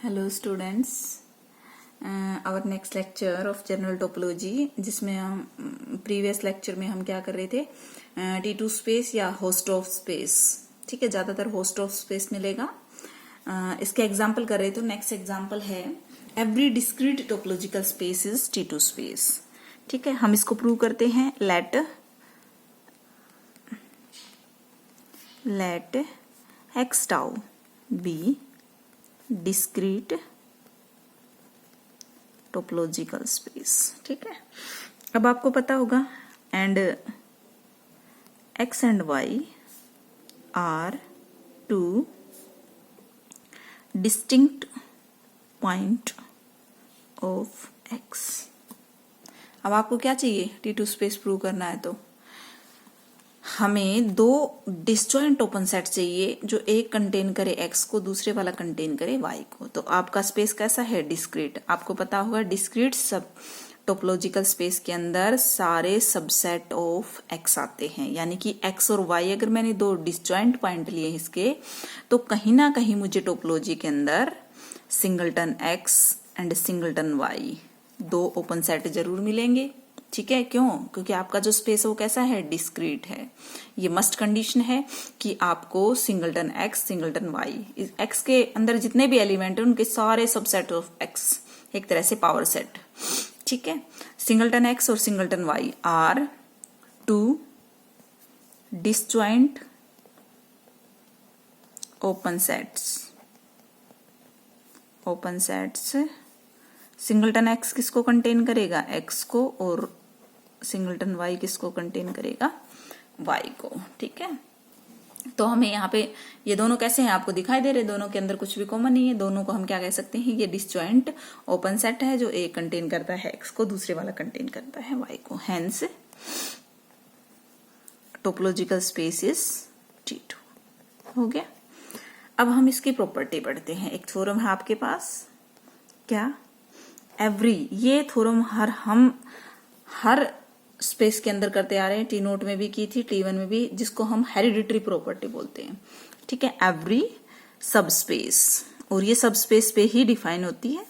Hello students, our next lecture of general topology, जिसमें हम previous lecture में हम क्या कर रहे थे, T2 स्पेस या होस्ट ऑफ स्पेस। ठीक है, ज्यादातर होस्ट ऑफ स्पेस मिलेगा। इसके एग्जाम्पल कर रहे थे। नेक्स्ट एग्जाम्पल है every discrete topological space is T2 space. ठीक है, हम इसको प्रूव करते हैं। Let X tau be discrete topological space. ठीक है, अब आपको पता होगा and X and Y are two distinct point of X. अब आपको क्या चाहिए, T2 स्पेस प्रूव करना है तो हमें दो डिसजॉइंट ओपन सेट चाहिए, जो एक कंटेन करे x को, दूसरे वाला कंटेन करे y को। तो आपका स्पेस कैसा है, डिस्क्रीट। आपको पता होगा डिस्क्रीट सब टोपोलॉजिकल स्पेस के अंदर सारे सबसेट ऑफ x आते हैं, यानी कि x और y अगर मैंने दो डिसजॉइंट पॉइंट लिए इसके, तो कहीं ना कहीं मुझे टोपोलॉजी के अंदर singleton x and singleton y दो ओपन सेट जरूर मिलेंगे। ठीक है, क्यों? क्योंकि आपका जो स्पेस है वो कैसा है, डिस्क्रीट है। ये मस्ट कंडीशन है कि आपको singleton x singleton y, x के अंदर जितने भी एलिमेंट है उनके सारे सबसेट ऑफ x, एक तरह से पावर सेट। ठीक है, सिंगलटन x और singleton y are two disjoint open sets. Singleton x किसको कंटेन करेगा, x को, और सिंगलटन y किसको कंटेन करेगा, y को। ठीक है, तो हमें यहाँ पे ये दोनों कैसे हैं आपको दिखाई दे रहे, दोनों के अंदर कुछ भी कॉमन नहीं है। दोनों को हम क्या कह सकते हैं, ये डिसजॉइंट ओपन सेट है, जो एक कंटेन करता है x को, दूसरे वाला कंटेन करता है y को। Hence topological space is T2 हो गया। अब हम इसकी प्रॉपर्टी पढ़ते हैं। एक थ्योरम है आपके पास, क्या, एवरी, ये थ्योरम हम हर स्पेस के अंदर करते आ रहे हैं। T0 में भी की थी, T1 में भी, जिसको हम हेरिडिटरी प्रॉपर्टी बोलते हैं। ठीक है, एवरी सब स्पेस, और ये सब स्पेस पे ही डिफाइन होती है,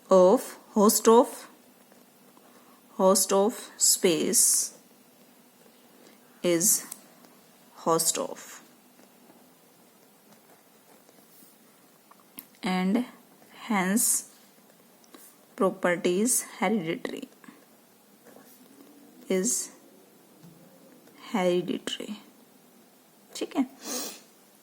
of host of space is host of, and hence properties hereditary is hereditary। ठीक है,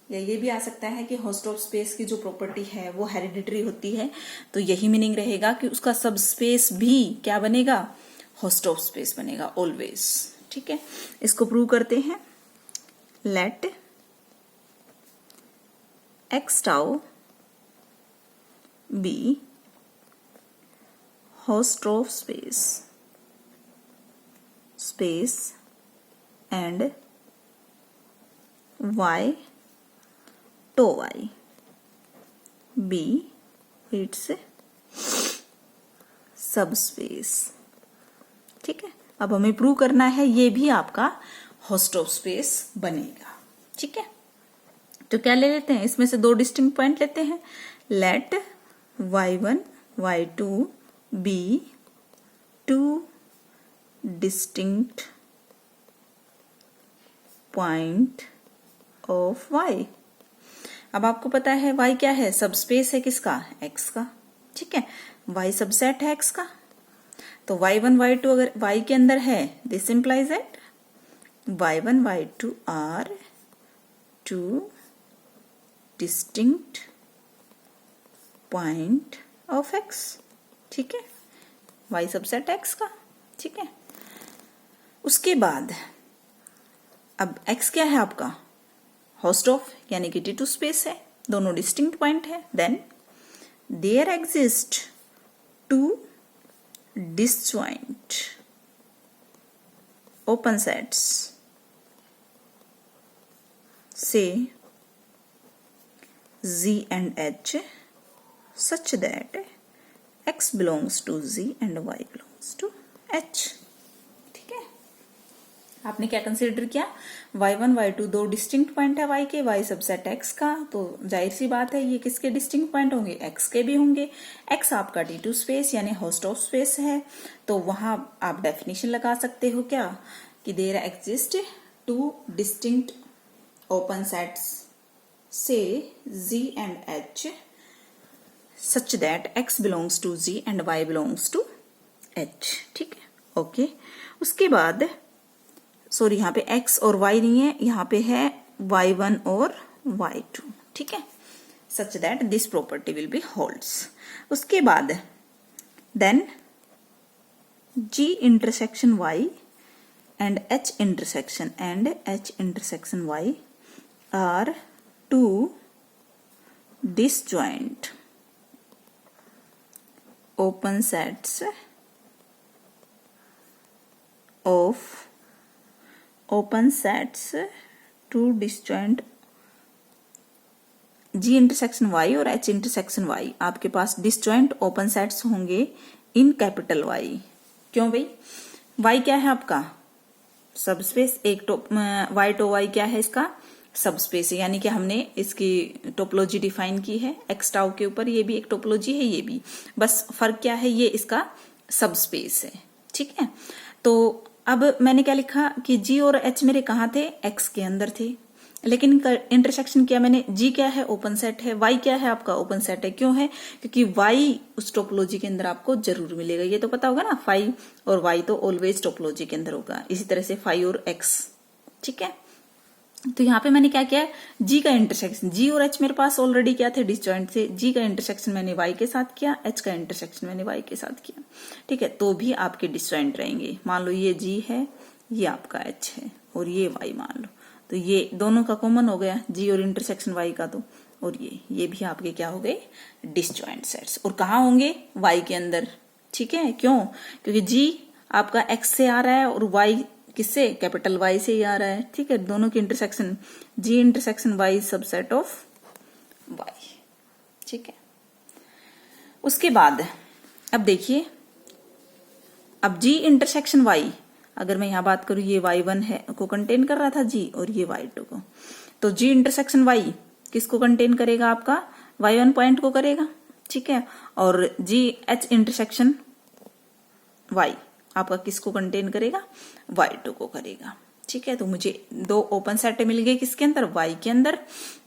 या ये भी आ सकता है कि होस्ट ऑफ स्पेस की जो प्रॉपर्टी है वो हेरिडिटरी होती है, तो यही मीनिंग रहेगा कि उसका सब स्पेस भी क्या बनेगा, होस्ट ऑफ स्पेस बनेगा ऑलवेज। ठीक है, इसको प्रूव करते हैं। Let X tau be host of space and y to y be its subspace. ठीक है, अब हमें प्रूव करना है ये भी आपका होस्ट ऑफ स्पेस बनेगा। ठीक है, तो क्या ले लेते हैं, इसमें से दो डिस्टिंक्ट पॉइंट लेते हैं। Let y1 y2 be two distinct point of y। अब आपको पता है y क्या है, सबस्पेस है किसका, x का। ठीक है, y सबसेट है x का, तो y1 y2 अगर y के अंदर है, this implies that y1 y2 are two distinct point of x। ठीक है, y सबसेट x का। ठीक है, उसके बाद अब x क्या है आपका, होस्ट ऑफ, यानी कि T2 स्पेस है, दोनों डिस्टिंक्ट पॉइंट है। Then there exist two disjoint open sets से Z and H such that x belongs to Z and y belongs to H। ठीक है, आपने क्या कंसिडर किया, y1 y2 दो डिस्टिंक्ट पॉइंट है y के, y सबसेट x का, तो जाहिर सी बात है ये किसके डिस्टिंक्ट पॉइंट होंगे, x के भी होंगे। x आपका T2 स्पेस यानी होस्ट ऑफ स्पेस है, तो वहां आप डेफिनेशन लगा सकते हो क्या कि there exist two distinct open sets से z and h such that x belongs to z and y belongs to h। ठीक है, ओके। उसके बाद सॉरी यहाँ पे x और y नहीं है, यहाँ पे है y1 और y2। ठीक है, such that this property will be holds. उसके बाद then g intersection y and h intersection y are two disjoint open sets two disjoint G intersection Y और H इंटरसेक्शन Y आपके पास डिसजॉइंट ओपन सेट्स होंगे in capital Y। क्यों भाई, Y क्या है आपका सबस्पेस, एक Y टो Y क्या है इसका सबस्पेस है, यानी कि हमने इसकी टोपोलॉजी डिफाइन की है एक्स टाउ के ऊपर, ये भी एक टोपोलॉजी है ये भी, बस फर्क क्या है ये इसका सबस्पेस है। ठीक है, तो अब मैंने क्या लिखा कि G और H मेरे कहाँ थे, X के अंदर थे, लेकिन इंटरसेक्शन किया मैंने, G क्या है ओपन सेट है, Y क्या है आपका ओपन सेट है। क्यों है, क्योंकि Y उस टोपोलॉजी के अंदर आपको जरूर मिलेगा, ये तो पता होगा ना, फाई और Y तो ऑलवेज टोपोलॉजी के अंदर होगा, इसी तरह से फाई और X। ठीक है, तो यहाँ पे मैंने क्या किया है, G का इंटरसेक्शन, G और H मेरे पास ऑलरेडी क्या थे डिसजॉइंट से, G का इंटरसेक्शन मैंने Y के साथ किया, H का इंटरसेक्शन मैंने Y के साथ किया। ठीक है, तो भी आपके डिसजॉइंट रहेंगे। मान लो ये G है, ये आपका H है और ये Y मान लो, तो ये दोनों का कॉमन हो गया G और इंटरसेक्शन Y का, तो और ये भी आपके क्या हो गए डिसजॉइंट सेट्स। और कहाँ होंगे, Y के अंदर। ठीक है, क्यों, क्योंकि G आपका X से आ रहा है और Y किससे, कैपिटल Y से ही आ रहा है। ठीक है, दोनों की intersection G intersection Y subset of Y। ठीक है, उसके बाद अब देखिए, अब G इंटरसेक्शन Y, अगर मैं यहां बात करूं ये y1 है को कंटेन कर रहा था G और ये y2 को, तो G इंटरसेक्शन Y किसको कंटेन करेगा, आपका y1 पॉइंट को करेगा। ठीक है, और G H इंटरसेक्शन Y आपका किसको कंटेन करेगा, y2 को करेगा। ठीक है, तो मुझे दो ओपन सेट मिल गए किसके अंदर, Y के अंदर,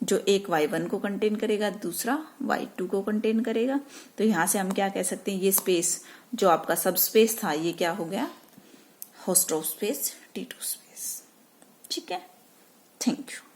जो एक y1 को कंटेन करेगा, दूसरा y2 को कंटेन करेगा। तो यहां से हम क्या कह सकते हैं, ये स्पेस जो आपका सब स्पेस था ये क्या हो गया, host of space T2 space. ठीक है, थैंक यू।